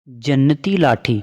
جنتی لاٹھی،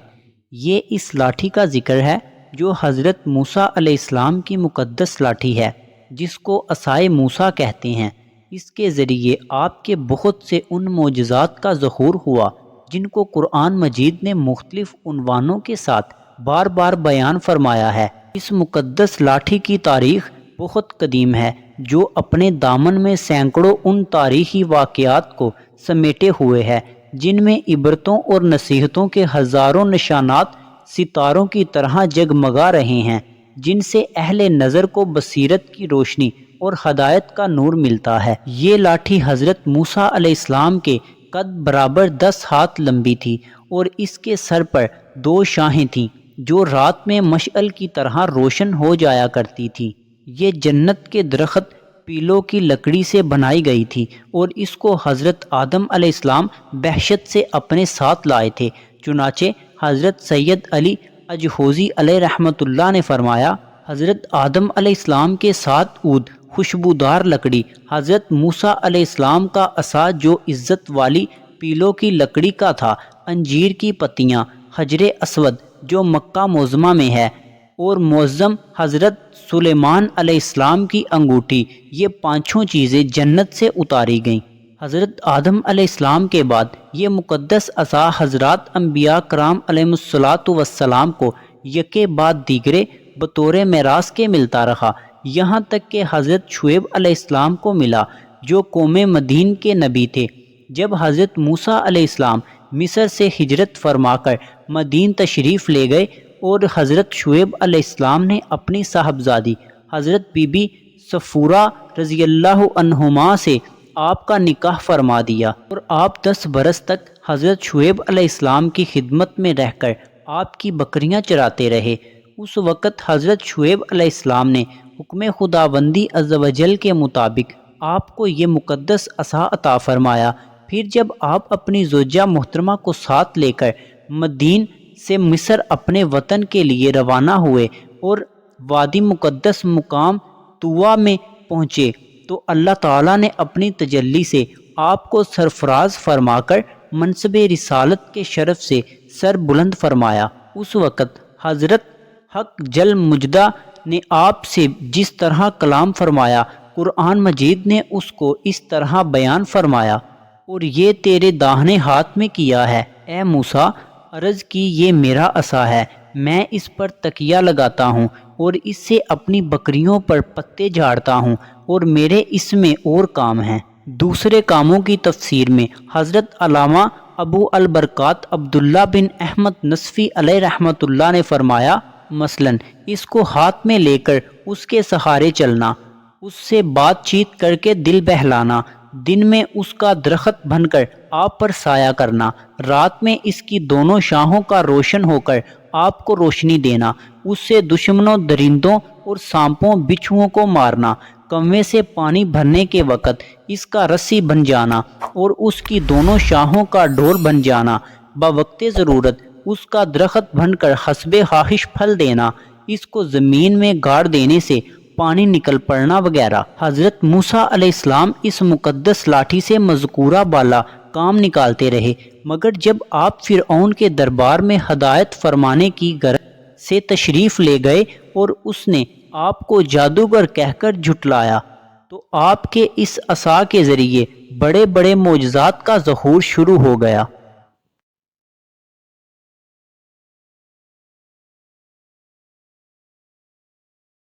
یہ اس لاٹھی کا ذکر ہے جو حضرت موسیٰ علیہ السلام کی مقدس لاٹھی ہے، جس کو عصائے موسیٰ کہتے ہیں۔ اس کے ذریعے آپ کے بہت سے ان معجزات کا ظہور ہوا جن کو قرآن مجید نے مختلف عنوانوں کے ساتھ بار بار بیان فرمایا ہے۔ اس مقدس لاٹھی کی تاریخ بہت قدیم ہے، جو اپنے دامن میں سینکڑوں ان تاریخی واقعات کو سمیٹے ہوئے ہے جن میں عبرتوں اور نصیحتوں کے ہزاروں نشانات ستاروں کی طرح جگمگا رہے ہیں، جن سے اہل نظر کو بصیرت کی روشنی اور ہدایت کا نور ملتا ہے۔ یہ لاٹھی حضرت موسیٰ علیہ السلام کے قد برابر 10 ہاتھ لمبی تھی اور اس کے سر پر 2 شاخیں تھیں جو رات میں مشعل کی طرح روشن ہو جایا کرتی تھی۔ یہ جنت کے درخت پیلوں کی لکڑی سے بنائی گئی تھی اور اس کو حضرت آدم علیہ السلام بہشت سے اپنے ساتھ لائے تھے۔ چنانچہ حضرت سید علی اجہوزی علیہ رحمۃ اللہ نے فرمایا، حضرت آدم علیہ السلام کے 7 عود خوشبودار لکڑی، حضرت موسیٰ علیہ السلام کا عصا جو عزت والی پیلوں کی لکڑی کا تھا، انجیر کی پتیاں، حجر اسود جو مکہ معظمہ میں ہے، اور معظم حضرت سلیمان علیہ السلام کی انگوٹھی، یہ 5 چیزیں جنت سے اتاری گئیں۔ حضرت آدم علیہ السلام کے بعد یہ مقدس عصا حضرات انبیاء کرام علیہم السلام کو یکے بعد دیگرے بطور میراث کے ملتا رہا، یہاں تک کہ حضرت شعیب علیہ السلام کو ملا جو قوم مدین کے نبی تھے۔ جب حضرت موسیٰ علیہ السلام مصر سے ہجرت فرما کر مدین تشریف لے گئے اور حضرت شعیب علیہ السلام نے اپنی صاحبزادی حضرت بی بی صفورہ رضی اللہ عنہما سے آپ کا نکاح فرما دیا اور آپ 10 برس تک حضرت شعیب علیہ السلام کی خدمت میں رہ کر آپ کی بکریاں چراتے رہے۔ اس وقت حضرت شعیب علیہ السلام نے حکم خداوندی عز و جل کے مطابق آپ کو یہ مقدس عصا عطا فرمایا۔ پھر جب آپ اپنی زوجہ محترمہ کو ساتھ لے کر مدین سے مصر اپنے وطن کے لیے روانہ ہوئے اور وادی مقدس مقام طویٰ میں پہنچے تو اللہ تعالیٰ نے اپنی تجلی سے آپ کو سرفراز فرما کر منصب رسالت کے شرف سے سر بلند فرمایا۔ اس وقت حضرت حق جل مجدہ نے آپ سے جس طرح کلام فرمایا، قرآن مجید نے اس کو اس طرح بیان فرمایا، اور یہ تیرے داہنے ہاتھ میں کیا ہے اے موسیٰ، عرض کی یہ میرا عصا ہے، میں اس پر تکیہ لگاتا ہوں اور اس سے اپنی بکریوں پر پتے جھاڑتا ہوں، اور میرے اس میں اور کام ہیں۔ دوسرے کاموں کی تفسیر میں حضرت علامہ ابو البرکات عبداللہ بن احمد نصفی علیہ رحمۃ اللہ نے فرمایا، مثلاً اس کو ہاتھ میں لے کر اس کے سہارے چلنا، اس سے بات چیت کر کے دل بہلانا، دن میں اس کا درخت بن کر آپ پر سایہ کرنا، رات میں اس کی دونوں شاخوں کا روشن ہو کر آپ کو روشنی دینا، اس سے دشمنوں، درندوں اور سانپوں بچھوؤں کو مارنا، کنویں سے پانی بھرنے کے وقت اس کا رسی بن جانا اور اس کی دونوں شاخوں کا ڈور بن جانا، بوقت ضرورت اس کا درخت بن کر حسب خواہش پھل دینا، اس کو زمین میں گاڑ دینے سے پانی نکل پڑنا وغیرہ۔ حضرت موسیٰ علیہ السلام اس مقدس لاٹھی سے مذکورہ بالا کام نکالتے رہے، مگر جب آپ فرعون کے دربار میں ہدایت فرمانے کی غرض سے تشریف لے گئے اور اس نے آپ کو جادوگر کہہ کر جھٹلایا تو آپ کے اس عصا کے ذریعے بڑے بڑے معجزات کا ظہور شروع ہو گیا۔